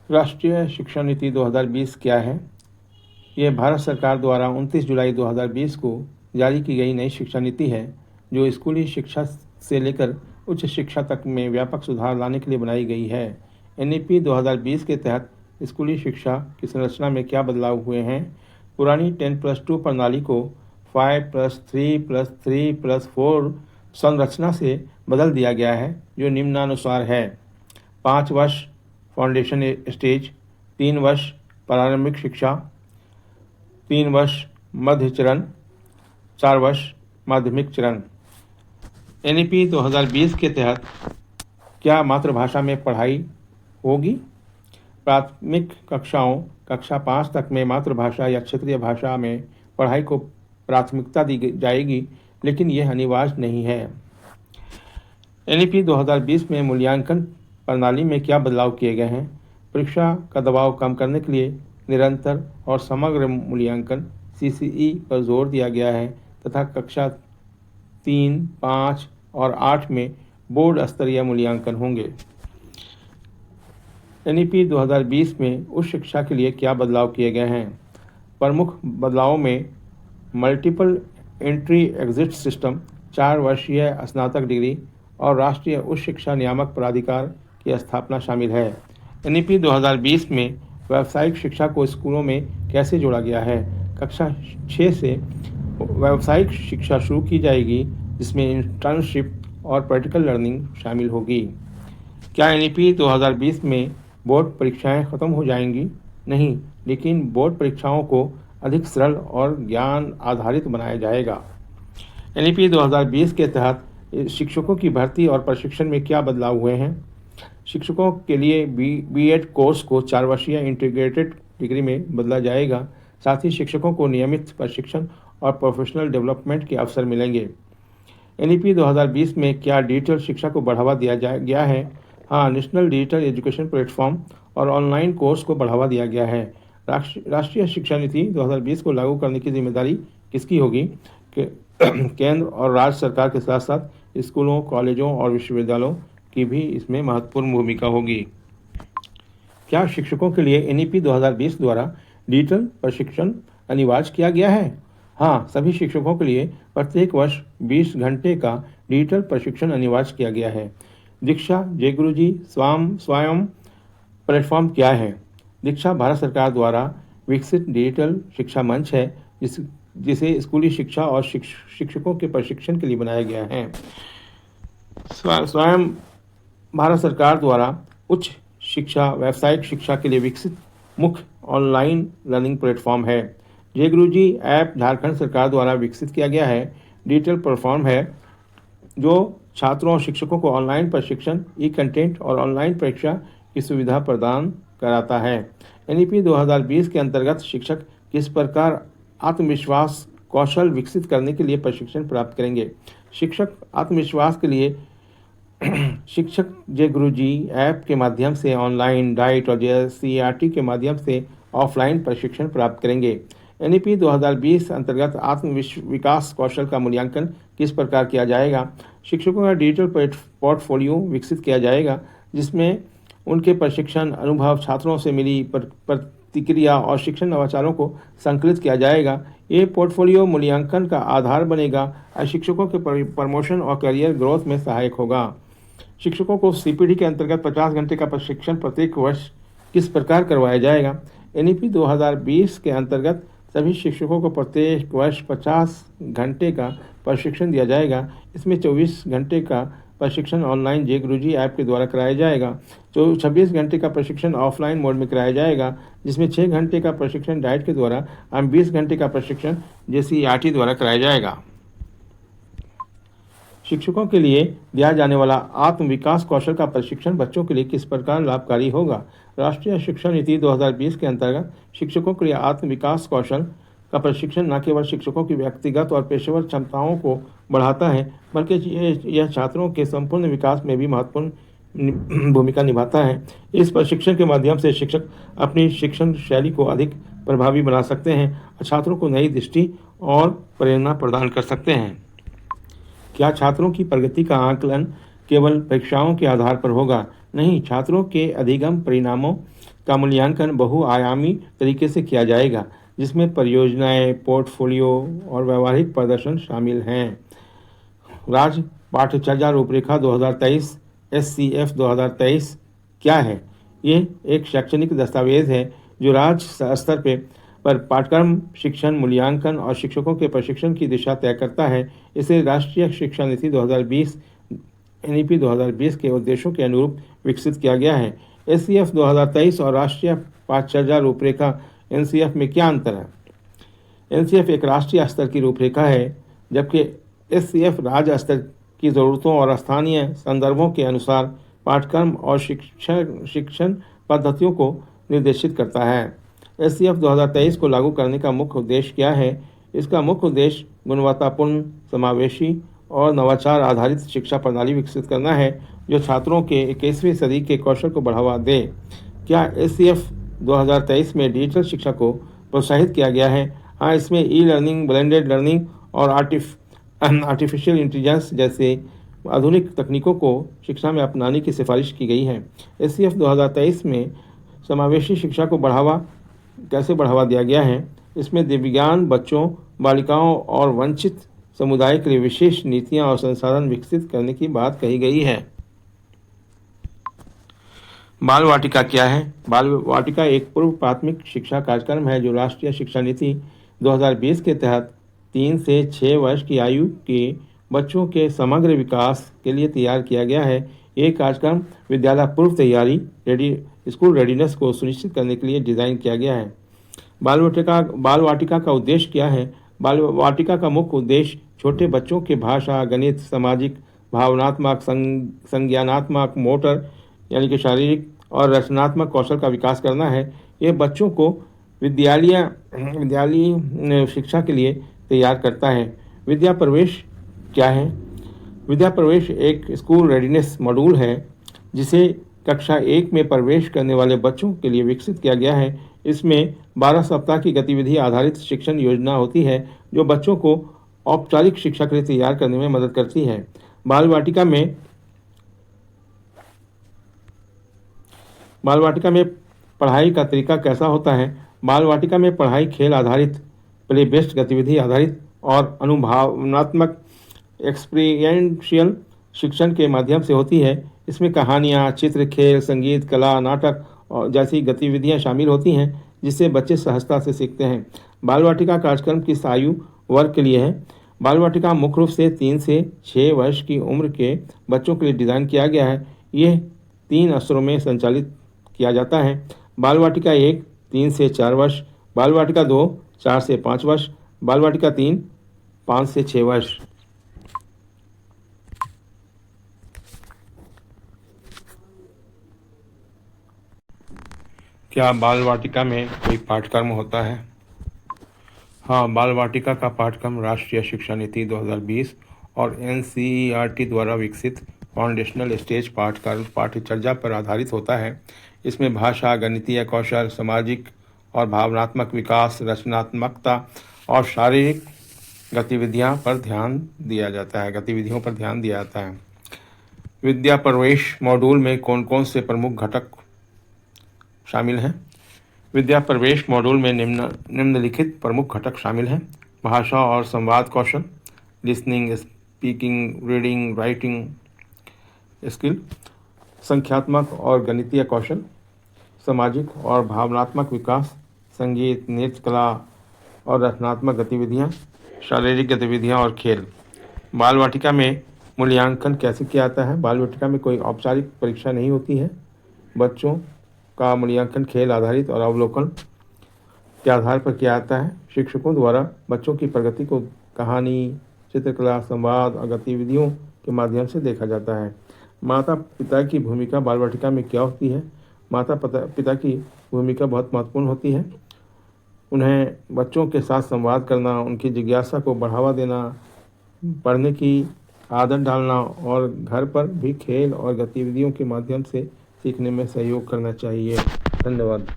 राष्ट्रीय शिक्षा नीति 2020 क्या है? यह भारत सरकार द्वारा 29 जुलाई 2020 को जारी की गई नई शिक्षा नीति है, जो स्कूली शिक्षा से लेकर उच्च शिक्षा तक में व्यापक सुधार लाने के लिए बनाई गई है। एनईपी 2020 के तहत स्कूली शिक्षा की संरचना में क्या बदलाव हुए हैं? पुरानी 10+2 प्रणाली को 5+3+3+4 संरचना से बदल दिया गया है, जो निम्नानुसार है। 5 वर्ष फाउंडेशन स्टेज, 3 वर्ष प्रारंभिक शिक्षा, 3 वर्ष मध्य चरण, 4 वर्ष माध्यमिक चरण। एनईपी 2020 के तहत क्या मातृभाषा में पढ़ाई होगी? प्राथमिक कक्षाओं कक्षा 5 तक में मातृभाषा या क्षेत्रीय भाषा में पढ़ाई को प्राथमिकता दी जाएगी, लेकिन यह अनिवार्य नहीं है। एनईपी 2020 में मूल्यांकन प्रणाली में क्या बदलाव किए गए हैं? परीक्षा का दबाव कम करने के लिए निरंतर और समग्र मूल्यांकन (CCE) पर जोर दिया गया है तथा कक्षा 3, 5 और 8 में बोर्ड स्तरीय मूल्यांकन होंगे। एनईपी 2020 में उच्च शिक्षा के लिए क्या बदलाव किए गए हैं? प्रमुख बदलावों में मल्टीपल एंट्री एग्जिट सिस्टम, 4 वर्षीय स्नातक डिग्री और राष्ट्रीय उच्च शिक्षा नियामक प्राधिकार की स्थापना शामिल है। एनईपी 2020 में व्यावसायिक शिक्षा को स्कूलों में कैसे जोड़ा गया है? कक्षा 6 से व्यावसायिक शिक्षा शुरू की जाएगी, जिसमें इंटर्नशिप और प्रैक्टिकल लर्निंग शामिल होगी। क्या एनईपी 2020 में बोर्ड परीक्षाएं खत्म हो जाएंगी? नहीं, लेकिन बोर्ड परीक्षाओं को अधिक सरल और ज्ञान आधारित बनाया जाएगा। एनईपी 2020 के तहत शिक्षकों की भर्ती और प्रशिक्षण में क्या बदलाव हुए हैं? शिक्षकों के लिए बीएड कोर्स को 4 वर्षीय इंटीग्रेटेड डिग्री में बदला जाएगा। साथ ही शिक्षकों को नियमित प्रशिक्षण और प्रोफेशनल डेवलपमेंट के अवसर मिलेंगे। एनईपी 2020 में क्या डिजिटल शिक्षा को बढ़ावा दिया गया है? हाँ, नेशनल डिजिटल एजुकेशन प्लेटफॉर्म और ऑनलाइन कोर्स को बढ़ावा दिया गया है। राष्ट्रीय शिक्षा नीति 2020 को लागू करने की जिम्मेदारी किसकी होगी? केंद्र और राज्य सरकार के साथ साथ स्कूलों, कॉलेजों और विश्वविद्यालयों की भी इसमें महत्वपूर्ण भूमिका होगी। क्या शिक्षकों के लिए एनईपी 2020 द्वारा डिजिटल प्रशिक्षण अनिवार्य किया गया है? हाँ, सभी शिक्षकों के लिए प्रत्येक वर्ष 20 घंटे का डिजिटल प्रशिक्षण अनिवार्य किया गया है। दीक्षा जय गुरुजी स्वयं प्लेटफॉर्म क्या है? दीक्षा भारत सरकार द्वारा विकसित डिजिटल शिक्षा मंच है, जिसे स्कूली शिक्षा और शिक्षकों के प्रशिक्षण के लिए बनाया गया है। स्वयं भारत सरकार द्वारा उच्च शिक्षा, व्यावसायिक शिक्षा के लिए विकसित मुख्य ऑनलाइन लर्निंग प्लेटफॉर्म है। जय गुरुजी ऐप झारखंड सरकार द्वारा विकसित किया गया है डिजिटल प्लेटफॉर्म है, जो छात्रों और शिक्षकों को ऑनलाइन प्रशिक्षण, ई-कंटेंट और ऑनलाइन परीक्षा की सुविधा प्रदान कराता है। एनईपी 2020 के अंतर्गत शिक्षक किस प्रकार आत्मविश्वास कौशल विकसित करने के लिए प्रशिक्षण प्राप्त करेंगे? शिक्षक आत्मविश्वास के लिए शिक्षक जय गुरुजी ऐप के माध्यम से ऑनलाइन, डाइट और JCERT के माध्यम से ऑफलाइन प्रशिक्षण प्राप्त करेंगे। एनईपी 2020 अंतर्गत विकास कौशल का मूल्यांकन किस प्रकार किया जाएगा? शिक्षकों का डिजिटल पोर्टफोलियो विकसित किया जाएगा, जिसमें उनके प्रशिक्षण अनुभव, छात्रों से मिली प्रतिक्रिया और शिक्षण नवाचारों को संकलित किया जाएगा। ये पोर्टफोलियो मूल्यांकन का आधार बनेगा और शिक्षकों के प्रमोशन और करियर ग्रोथ में सहायक होगा। शिक्षकों को CPD के अंतर्गत 50 घंटे का प्रशिक्षण प्रत्येक वर्ष किस प्रकार करवाया जाएगा? एनईपी 2020 के अंतर्गत सभी शिक्षकों को प्रत्येक वर्ष 50 घंटे का प्रशिक्षण दिया जाएगा। इसमें 24 घंटे का प्रशिक्षण ऑनलाइन जय गुरुजी ऐप के द्वारा कराया जाएगा। 26 घंटे का प्रशिक्षण ऑफलाइन मोड में कराया जाएगा, जिसमें 6 घंटे का प्रशिक्षण डाइट के द्वारा और 20 घंटे का प्रशिक्षण JCERT द्वारा कराया जाएगा। शिक्षकों के लिए दिया जाने वाला आत्म विकास कौशल का प्रशिक्षण बच्चों के लिए किस प्रकार लाभकारी होगा? राष्ट्रीय शिक्षा नीति 2020 के अंतर्गत शिक्षकों के लिए आत्म विकास कौशल का प्रशिक्षण न केवल शिक्षकों की व्यक्तिगत और पेशेवर क्षमताओं को बढ़ाता है, बल्कि यह छात्रों के संपूर्ण विकास में भी महत्वपूर्ण भूमिका निभाता है। इस प्रशिक्षण के माध्यम से शिक्षक अपनी शिक्षण शैली को अधिक प्रभावी बना सकते हैं और छात्रों को नई दृष्टि और प्रेरणा प्रदान कर सकते हैं। क्या छात्रों की प्रगति का आकलन केवल परीक्षाओं के आधार पर होगा? नहीं, छात्रों के अधिगम परिणामों का मूल्यांकन बहुआयामी तरीके से किया जाएगा, जिसमें परियोजनाएं, पोर्टफोलियो और व्यावहारिक प्रदर्शन शामिल हैं। राज्य पाठ्यचर्या रूपरेखा 2023 SCF 2023 क्या है? ये एक शैक्षणिक दस्तावेज है जो राज्य स्तर पर पाठ्यक्रम, शिक्षण, मूल्यांकन और शिक्षकों के प्रशिक्षण की दिशा तय करता है। इसे राष्ट्रीय शिक्षा नीति 2020 NEP 2020 के उद्देश्यों के अनुरूप विकसित किया गया है। SCF 2023 और राष्ट्रीय पाठ्यचर्या रूपरेखा NCF में क्या अंतर है? NCF एक राष्ट्रीय स्तर की रूपरेखा है, जबकि SCF राज्य स्तर की ज़रूरतों और स्थानीय संदर्भों के अनुसार पाठ्यक्रम और शिक्षण पद्धतियों को निर्देशित करता है। SCF 2023 को लागू करने का मुख्य उद्देश्य क्या है? इसका मुख्य उद्देश्य गुणवत्तापूर्ण, समावेशी और नवाचार आधारित शिक्षा प्रणाली विकसित करना है, जो छात्रों के 21वीं सदी के कौशल को बढ़ावा दे। क्या SCF 2023 में डिजिटल शिक्षा को प्रोत्साहित किया गया है? हाँ, इसमें ई-लर्निंग, ब्लेंडेड लर्निंग और आर्टिफिशियल इंटेलिजेंस जैसे आधुनिक तकनीकों को शिक्षा में अपनाने की सिफारिश की गई है। SCF 2023 में समावेशी शिक्षा को कैसे बढ़ावा दिया गया है? इसमें दिव्यांग बच्चों, बालिकाओं और वंचित समुदाय के लिए विशेष नीतियां और संसाधन विकसित करने की बात कही गई है। बाल वाटिका क्या है? बाल वाटिका एक पूर्व प्राथमिक शिक्षा कार्यक्रम है जो राष्ट्रीय शिक्षा नीति 2020 के तहत 3 से 6 वर्ष की आयु के बच्चों के समग्र विकास के लिए तैयार किया गया है। ये कार्यक्रम विद्यालय पूर्व तैयारी स्कूल रेडीनेस को सुनिश्चित करने के लिए डिज़ाइन किया गया है। बाल वाटिका का उद्देश्य क्या है? बाल वाटिका का मुख्य उद्देश्य छोटे बच्चों के भाषा, गणित, सामाजिक, भावनात्मक, संज्ञानात्मक, मोटर यानी कि शारीरिक और रचनात्मक कौशल का विकास करना है। यह बच्चों को विद्यालयी शिक्षा के लिए तैयार करता है। विद्या प्रवेश क्या है? विद्या प्रवेश एक स्कूल रेडीनेस मॉड्यूल है जिसे कक्षा 1 में प्रवेश करने वाले बच्चों के लिए विकसित किया गया है। इसमें 12 सप्ताह की गतिविधि आधारित शिक्षण योजना होती है जो बच्चों को औपचारिक शिक्षा के लिए तैयार करने में मदद करती है। बाल वाटिका में पढ़ाई का तरीका कैसा होता है? बाल वाटिका में पढ़ाई खेल आधारित, प्ले बेस्ड गतिविधि आधारित और अनुभवनात्मक एक्सपीरियंशियल शिक्षण के माध्यम से होती है। इसमें कहानियाँ, चित्र, खेल, संगीत, कला, नाटक और जैसी गतिविधियाँ शामिल होती हैं जिससे बच्चे सहजता से सीखते हैं। बाल वाटिका कार्यक्रम किस आयु वर्ग के लिए है? बाल वाटिका मुख्य रूप से 3 से 6 वर्ष की उम्र के बच्चों के लिए डिज़ाइन किया गया है। यह 3 स्तरों में संचालित किया जाता है। बाल वाटिका 1 3 से 4 वर्ष, बाल वाटिका 2 4 से 5 वर्ष, बाल वाटिका 3 5 से 6 वर्ष। क्या बाल वाटिका में कोई पाठ्यक्रम होता है? हाँ, बाल वाटिका का पाठ्यक्रम राष्ट्रीय शिक्षा नीति 2020 और NCERT द्वारा विकसित फाउंडेशनल स्टेज पाठ्यचर्या पर आधारित होता है। इसमें भाषा, गणितीय कौशल, सामाजिक और भावनात्मक विकास, रचनात्मकता और शारीरिक गतिविधियों पर ध्यान दिया जाता है। विद्या प्रवेश मॉड्यूल में कौन कौन से प्रमुख घटक शामिल हैं? विद्या प्रवेश मॉड्यूल में निम्नलिखित प्रमुख घटक शामिल हैं: भाषा और संवाद कौशल, listening, speaking, reading, writing skill, संख्यात्मक और गणितीय कौशल, सामाजिक और भावनात्मक विकास, संगीत, नृत्य, कला और रचनात्मक गतिविधियाँ, शारीरिक गतिविधियाँ और खेल। बाल वाटिका में मूल्यांकन कैसे किया जाता है? बाल वाटिका में कोई औपचारिक परीक्षा नहीं होती है। बच्चों का मूल्यांकन खेल आधारित और अवलोकन के आधार पर किया जाता है। शिक्षकों द्वारा बच्चों की प्रगति को कहानी, चित्रकला, संवाद और गतिविधियों के माध्यम से देखा जाता है। माता पिता की भूमिका बाल वाटिका में क्या होती है? माता पिता की भूमिका बहुत महत्वपूर्ण होती है। उन्हें बच्चों के साथ संवाद करना, उनकी जिज्ञासा को बढ़ावा देना, पढ़ने की आदत डालना और घर पर भी खेल और गतिविधियों के माध्यम से सीखने में सहयोग करना चाहिए। धन्यवाद।